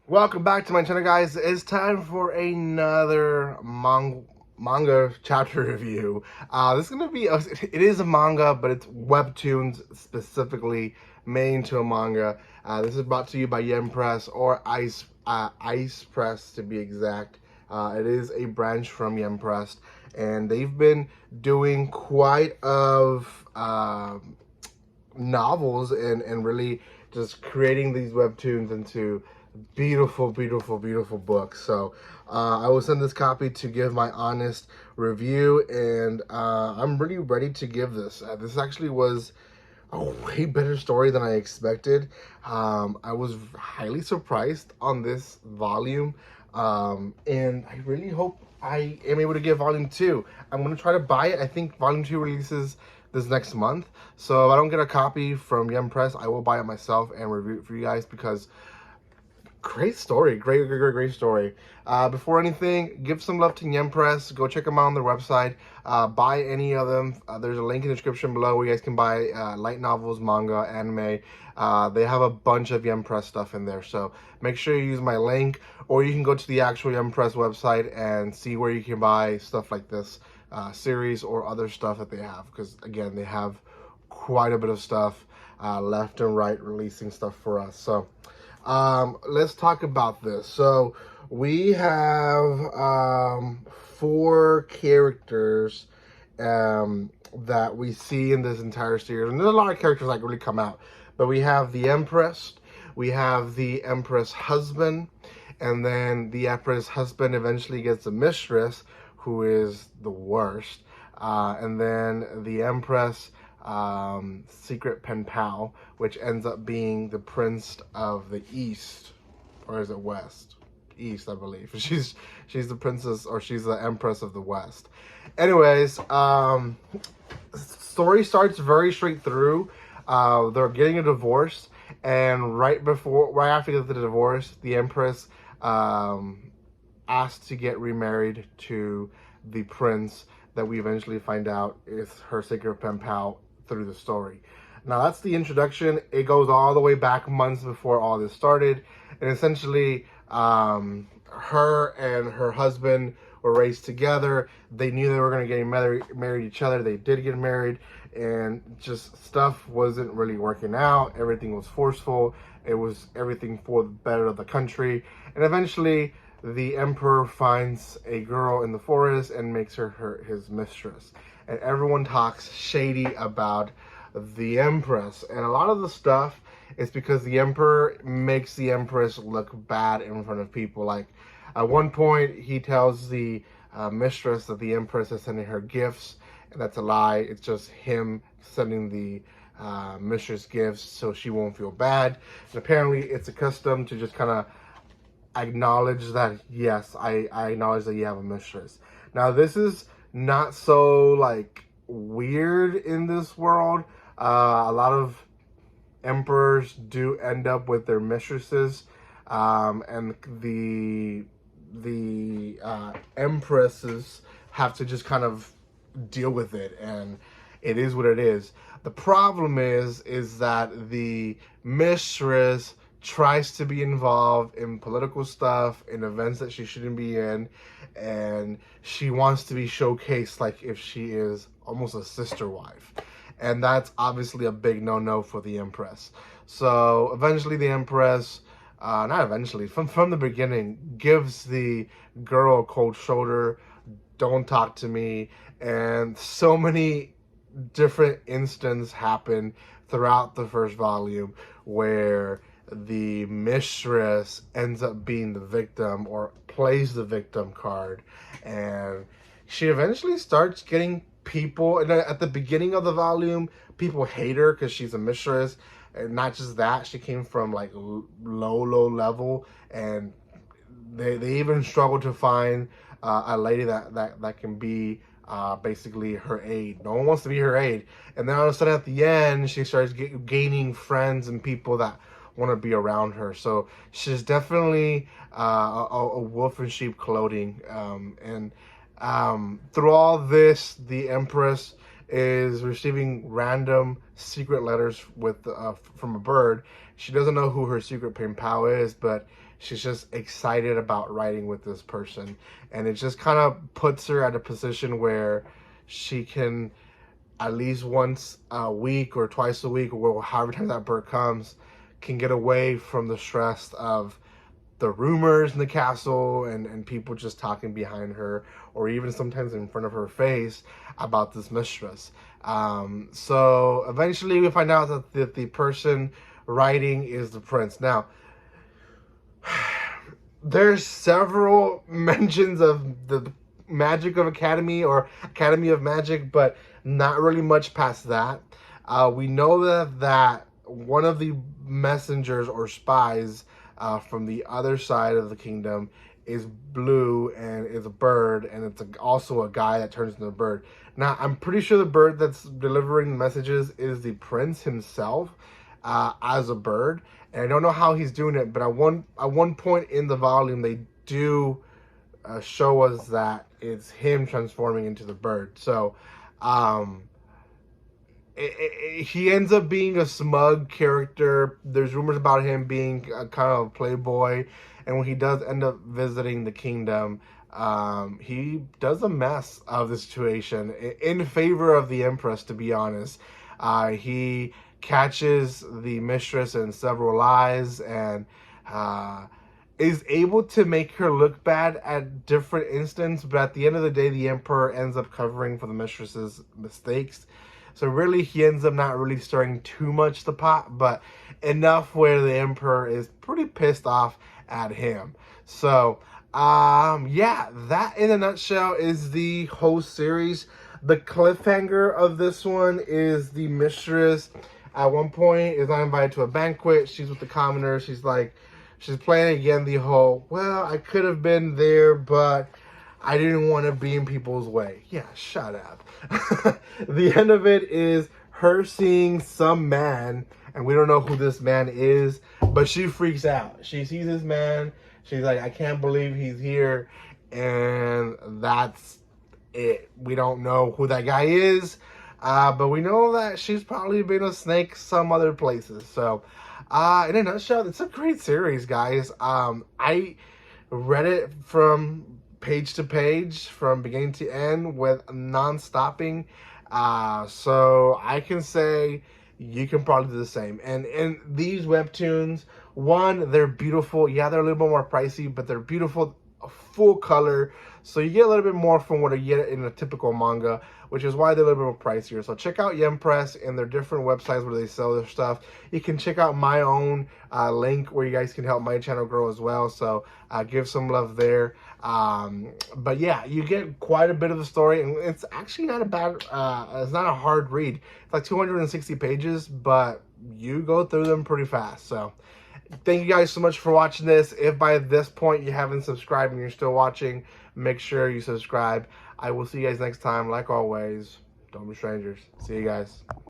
Welcome back to my channel, guys. It's time for another manga chapter review. This is gonna be it is a manga, but it's webtoons specifically made into a manga. This is brought to you by Press or Ice Press to be exact. It is a branch from Press, and they've been doing quite of novels and really just creating these webtoons into beautiful books. So I will send this copy to give my honest review, and I'm really ready to give this. This actually was a way better story than I expected. I was highly surprised on this volume, and I really hope I am able to get volume 2. I'm going to try to buy it. I think volume 2 releases this next month. So if I don't get a copy from Press, I will buy it myself and review it for you guys, because great story, great story. Before anything, give some love to Press. Go check them out on their website. Buy any of them. There's a link in the description below where you guys can buy light novels, manga, anime. They have a bunch of Press stuff in there, so make sure you use my link, or you can go to the actual Press website and see where you can buy stuff like this series or other stuff that they have, because again, they have quite a bit of stuff left and right, releasing stuff for us. So let's talk about this. So we have 4 characters that we see in this entire series, and there's a lot of characters that really come out, but we have the Empress, we have the Empress husband, and then the Empress husband eventually gets a mistress who is the worst, and then the Empress secret pen pal, which ends up being the Prince of the East, or is it West? East, I believe. She's the princess, or she's the Empress of the West. Anyways, story starts very straight through. They're getting a divorce, and right after the divorce, the Empress asked to get remarried to the prince that we eventually find out is her secret pen pal through the story. Now that's the introduction. It goes all the way back months before all this started, and essentially her and her husband were raised together. They knew they were going to get married each other. They did get married, and just stuff wasn't really working out. Everything was forceful. It was everything for the better of the country, and eventually the emperor finds a girl in the forest and makes her his mistress. And everyone talks shady about the Empress. And a lot of the stuff is because the emperor makes the Empress look bad in front of people. Like, at one point, he tells the mistress that the Empress is sending her gifts, and that's a lie. It's just him sending the mistress gifts so she won't feel bad. And apparently, it's a custom to just kind of acknowledge that, yes, I acknowledge that you have a mistress. Now, this is not so like weird in this world. A lot of emperors do end up with their mistresses, and the empresses have to just kind of deal with it, and it is what it is. The problem is that the mistress tries to be involved in political stuff, in events that she shouldn't be in, and she wants to be showcased like if she is almost a sister wife. And that's obviously a big no-no for the Empress. So eventually the Empress, not eventually, from the beginning, gives the girl a cold shoulder, don't talk to me, and so many different instances happen throughout the first volume where the mistress ends up being the victim, or plays the victim card, and she eventually starts getting people. And at the beginning of the volume, people hate her because she's a mistress, and not just that, she came from like low level, and they even struggle to find a lady that can be basically her aide. No one wants to be her aide, and then all of a sudden at the end, she starts gaining friends and people that want to be around her. So she's definitely a wolf in sheep clothing. And through all this, the Empress is receiving random secret letters with from a bird. She doesn't know who her secret pen pal is, but she's just excited about writing with this person. And it just kind of puts her at a position where she can, at least once a week or twice a week, or however time that bird comes, can get away from the stress of the rumors in the castle and people just talking behind her, or even sometimes in front of her face, about this mistress. So eventually we find out that the person writing is the prince. Now, there's several mentions of the Magic of Academy or Academy of Magic, but not really much past that. We know that one of the messengers or spies from the other side of the kingdom is blue and is a bird, and it's also a guy that turns into a bird. Now, I'm pretty sure the bird that's delivering the messages is the prince himself as a bird. And I don't know how he's doing it, but at one point in the volume, they do show us that it's him transforming into the bird. So he ends up being a smug character. There's rumors about him being a kind of a playboy, and when he does end up visiting the kingdom, he does a mess of the situation in favor of the Empress, to be honest. He catches the mistress in several lies and is able to make her look bad at different instances, but at the end of the day, the Emperor ends up covering for the mistress's mistakes. So really, he ends up not really stirring too much the pot, but enough where the Emperor is pretty pissed off at him. So, yeah, that in a nutshell is the whole series. The cliffhanger of this one is the mistress at one point is not invited to a banquet. She's with the commoners. She's playing again the whole, well, I could have been there, but I didn't want to be in people's way. Yeah, shut up. The end of it is her seeing some man, and we don't know who this man is, but she freaks out. She sees this man. She's like, I can't believe he's here. And that's it. We don't know who that guy is. But we know that she's probably been a snake some other places. So, in a nutshell, it's a great series, guys. I read it from page to page, from beginning to end, with non-stopping. So I can say you can probably do the same. And these webtoons, one, they're beautiful. Yeah, they're a little bit more pricey, but they're beautiful, full color. So you get a little bit more from what you get in a typical manga, which is why they're a little bit more pricier. So check out Yempress and their different websites where they sell their stuff. You can check out my own link where you guys can help my channel grow as well. So give some love there. But yeah, you get quite a bit of the story, and it's actually not a bad, it's not a hard read. It's like 260 pages, but you go through them pretty fast. So thank you guys so much for watching this. If by this point you haven't subscribed and you're still watching, make sure you subscribe. I will see you guys next time. Like always, don't be strangers. See you guys.